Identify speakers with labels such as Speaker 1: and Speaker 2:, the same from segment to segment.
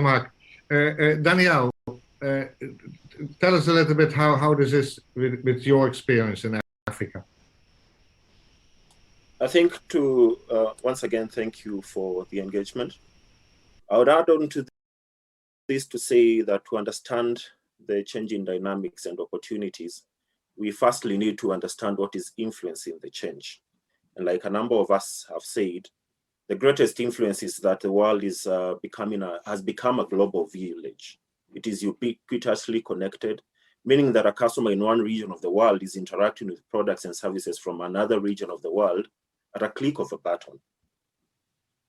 Speaker 1: Mark. Danielle, tell us a little bit how this is with your experience in Africa.
Speaker 2: I think to once again thank you for the engagement. I would add on to this to say that to understand the changing dynamics and opportunities, we firstly need to understand what is influencing the change. And like a number of us have said, the greatest influence is that the world is has become a global village. It is ubiquitously connected, meaning that a customer in one region of the world is interacting with products and services from another region of the world at a click of a button.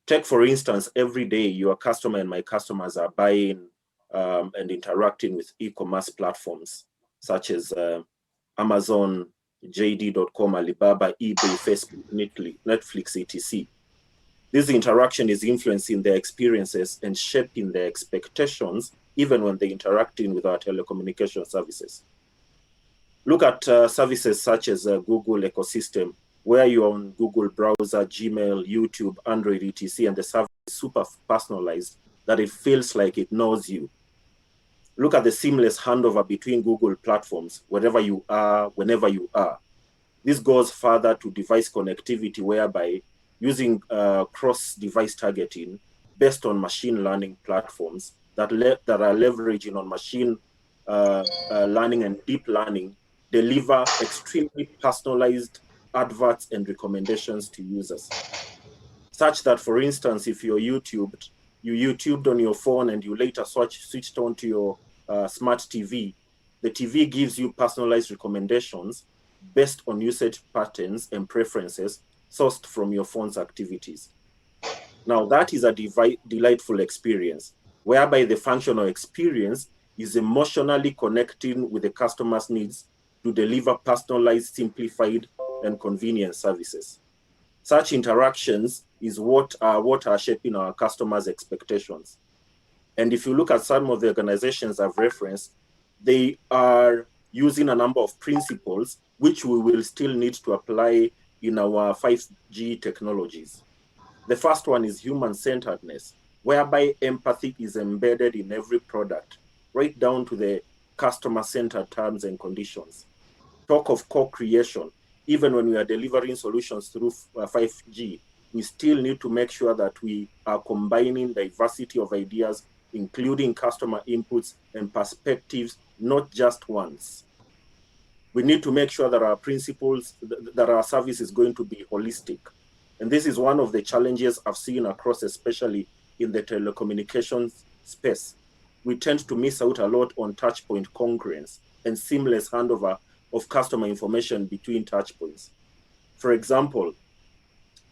Speaker 2: Take, for instance, every day your customer and my customers are buying and interacting with e-commerce platforms such as Amazon, JD.com, Alibaba, eBay, Facebook, Netflix, etc. This interaction is influencing their experiences and shaping their expectations, even when they're interacting with our telecommunication services. Look at services such as Google ecosystem, where you're on Google browser, Gmail, YouTube, Android, etc., and the service is super personalized that it feels like it knows you. Look at the seamless handover between Google platforms, wherever you are, whenever you are. This goes further to device connectivity, whereby using cross-device targeting based on machine learning platforms that are leveraging on machine learning and deep learning, deliver extremely personalized adverts and recommendations to users. Such that, for instance, if you YouTubed on your phone and you later switched on to your smart TV, the TV gives you personalized recommendations based on usage patterns and preferences sourced from your phone's activities. Now, that is a delightful experience, whereby the functional experience is emotionally connecting with the customer's needs to deliver personalized, simplified, and convenient services. Such interactions is what are shaping our customers' expectations. And if you look at some of the organizations I've referenced, they are using a number of principles which we will still need to apply in our 5G technologies. The first one is human-centeredness, whereby empathy is embedded in every product, right down to the customer-centered terms and conditions. Talk of co-creation. Even when we are delivering solutions through 5G, we still need to make sure that we are combining diversity of ideas, including customer inputs and perspectives, not just ones. We need to make sure that our principles, that our service is going to be holistic. And this is one of the challenges I've seen across, especially in the telecommunications space. We tend to miss out a lot on touchpoint congruence and seamless handover of customer information between touchpoints. For example,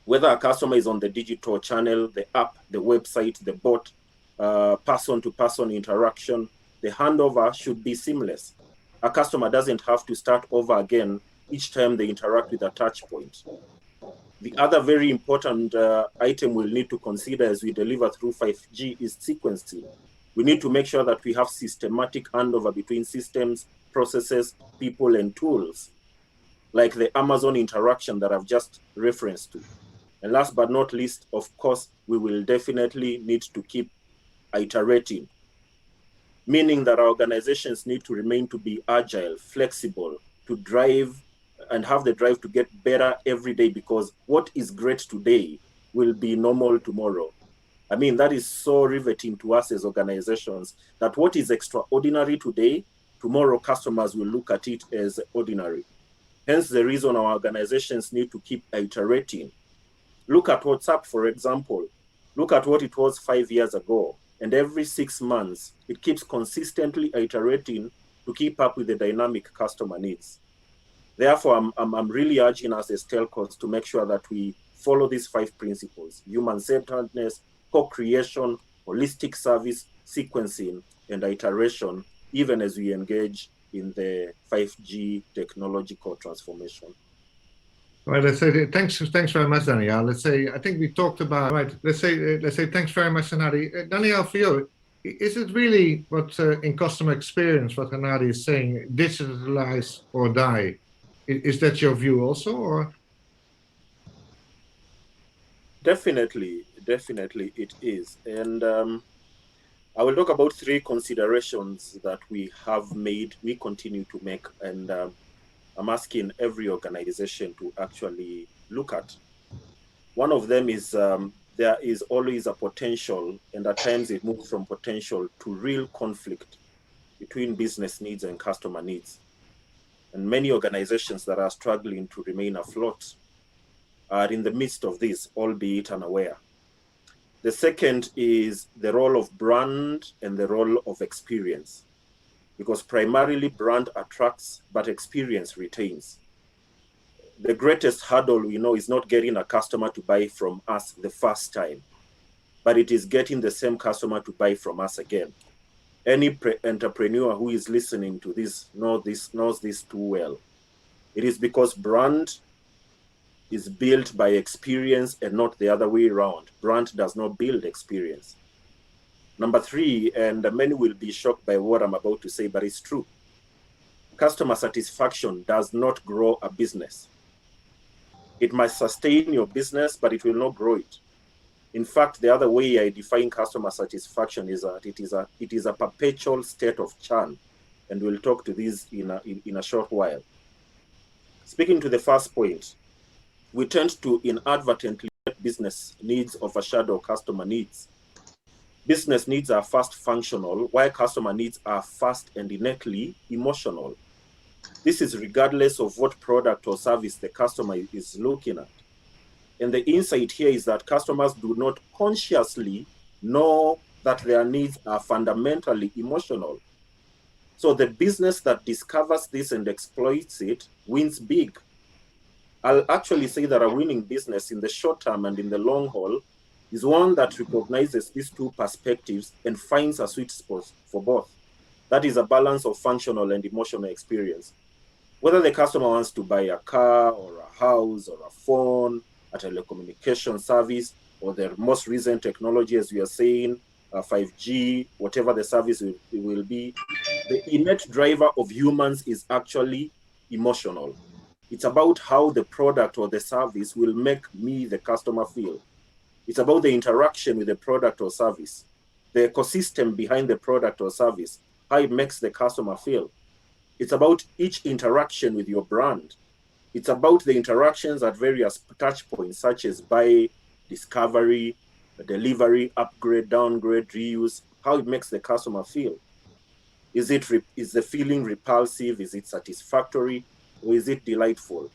Speaker 2: whether a customer is on the digital channel, the app, the website, the bot, person-to-person interaction, the handover should be seamless. A customer doesn't have to start over again each time they interact with a touchpoint. The other very important item we'll need to consider as we deliver through 5G is sequencing. We need to make sure that we have systematic handover between systems, processes, people, and tools, like the Amazon interaction that I've just referenced to. And last but not least, of course, we will definitely need to keep iterating, meaning that our organizations need to remain to be agile, flexible, to drive and have the drive to get better every day, because what is great today will be normal tomorrow. I mean, that is so riveting to us as organizations, that what is extraordinary today, tomorrow customers will look at it as ordinary. Hence the reason our organizations need to keep iterating. Look at WhatsApp, for example. Look at what it was 5 years ago. And every 6 months, it keeps consistently iterating to keep up with the dynamic customer needs. Therefore, I'm really urging us as telcos to make sure that we follow these 5 principles: human-centeredness, co-creation, holistic service, sequencing, and iteration, even as we engage in the 5G technological transformation.
Speaker 1: Right. Let's say thanks very much, Danielle. Let's say I think we talked about right. Let's say thanks very much, Hanadi. Danielle, for you, is it really what in customer experience what Hanadi is saying? Digitalize or die. Is that your view also, or?
Speaker 2: Definitely it is. And I will talk about three considerations that we have made, we continue to make, and I'm asking every organization to actually look at. One of them is there is always a potential, and at times it moves from potential to real conflict between business needs and customer needs. And many organizations that are struggling to remain afloat are in the midst of this, albeit unaware. The second is the role of brand and the role of experience, because primarily brand attracts, but experience retains. The greatest hurdle we know is not getting a customer to buy from us the first time, but it is getting the same customer to buy from us again. Any entrepreneur who is listening to this knows this too well. It is because brand is built by experience and not the other way around. Brand does not build experience. Number three, and many will be shocked by what I'm about to say, but it's true. Customer satisfaction does not grow a business. It might sustain your business, but it will not grow it. In fact, the other way I define customer satisfaction is that it is a perpetual state of churn, and we'll talk to this in a short while. Speaking to the first point, we tend to inadvertently let business needs overshadow customer needs. Business needs are fast functional, while customer needs are fast and innately emotional. This is regardless of what product or service the customer is looking at. And the insight here is that customers do not consciously know that their needs are fundamentally emotional. So the business that discovers this and exploits it wins big. I'll actually say that a winning business in the short term and in the long haul is one that recognizes these two perspectives and finds a sweet spot for both. That is a balance of functional and emotional experience. Whether the customer wants to buy a car or a house or a phone, a telecommunication service, or the most recent technology, as we are saying, 5G, whatever the service will be, the innate driver of humans is actually emotional. It's about how the product or the service will make me, the customer, feel. It's about the interaction with the product or service, the ecosystem behind the product or service, how it makes the customer feel. It's about each interaction with your brand. It's about the interactions at various touch points, such as buy, discovery, delivery, upgrade, downgrade, reuse, how it makes the customer feel. Is the feeling repulsive? Is it satisfactory? Or is it delightful?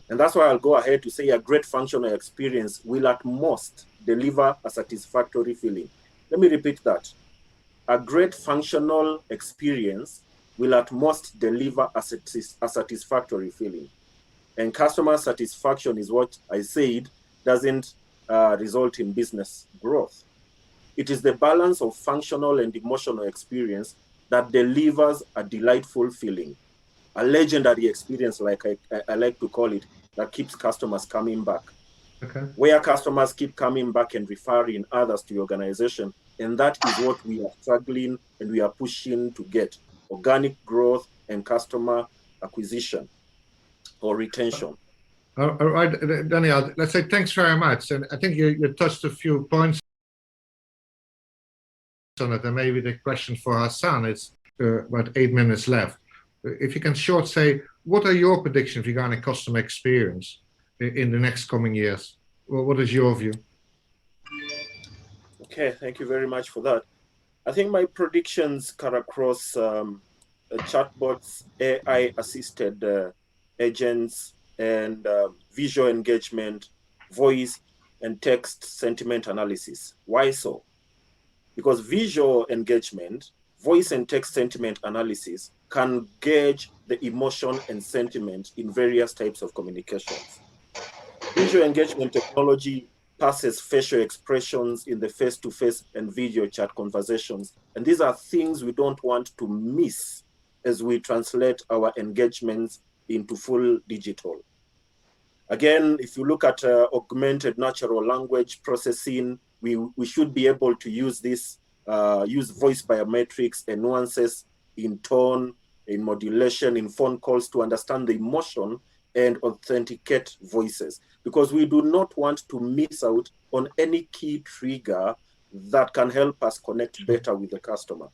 Speaker 2: And that's why I'll go ahead to say a great functional experience will at most deliver a satisfactory feeling. Let me repeat that. A great functional experience will at most deliver a satisfactory feeling. And customer satisfaction is what I said doesn't result in business growth. It is the balance of functional and emotional experience that delivers a delightful feeling, a legendary experience, like I like to call it, that keeps customers coming back.
Speaker 1: Okay.
Speaker 2: Where customers keep coming back and referring others to your organization. And that is what we are struggling and we are pushing to get: organic growth and customer acquisition or retention.
Speaker 1: All right, Daniel, let's say thanks very much. And I think you touched a few points on it, and maybe the question for Hassan is about 8 minutes left. If you can short say, what are your predictions regarding customer experience in the next coming years? Well, what is your view?
Speaker 2: Okay, thank you very much for that. I think my predictions cut across chatbots, AI-assisted agents, and visual engagement, voice and text sentiment analysis. Why so? Because visual engagement, voice and text sentiment analysis can gauge the emotion and sentiment in various types of communications. Visual engagement technology passes facial expressions in the face-to-face and video chat conversations. And these are things we don't want to miss as we translate our engagements into full digital. Again, if you look at augmented natural language processing, we should be able to use this, use voice biometrics and nuances in tone, in modulation, in phone calls to understand the emotion and authenticate voices, because we do not want to miss out on any key trigger that can help us connect better with the customer.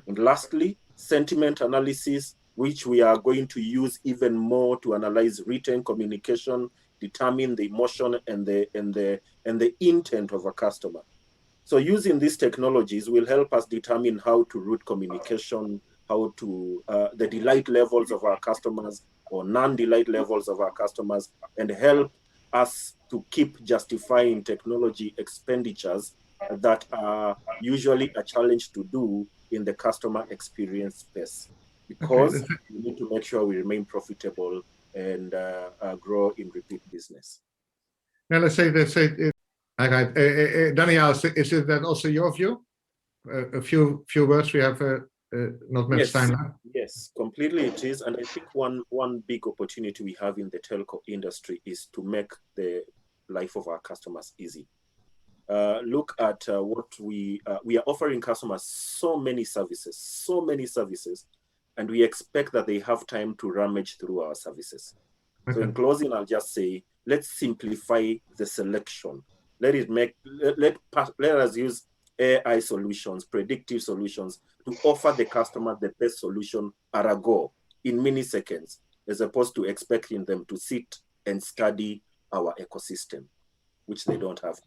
Speaker 2: And lastly, sentiment analysis, which we are going to use even more to analyze written communication, determine the emotion and the intent of a customer. So using these technologies will help us determine how to route communication, how to the delight levels of our customers or non-delight levels of our customers, and help us to keep justifying technology expenditures that are usually a challenge to do in the customer experience space,
Speaker 1: Okay.
Speaker 2: because we need to make sure we remain profitable and grow in repeat business.
Speaker 1: Now let's say Daniel, is it that also your view? A few words. We have not much time now.
Speaker 2: Yes, completely it is. And I think one big opportunity we have in the telco industry is to make the life of our customers easy. Look at what we are offering customers so many services, and we expect that they have time to rummage through our services. Okay. So in closing, I'll just say, let's simplify the selection. Let us use AI solutions, predictive solutions, to offer the customer the best solution at a go in milliseconds, as opposed to expecting them to sit and study our ecosystem, which they don't have.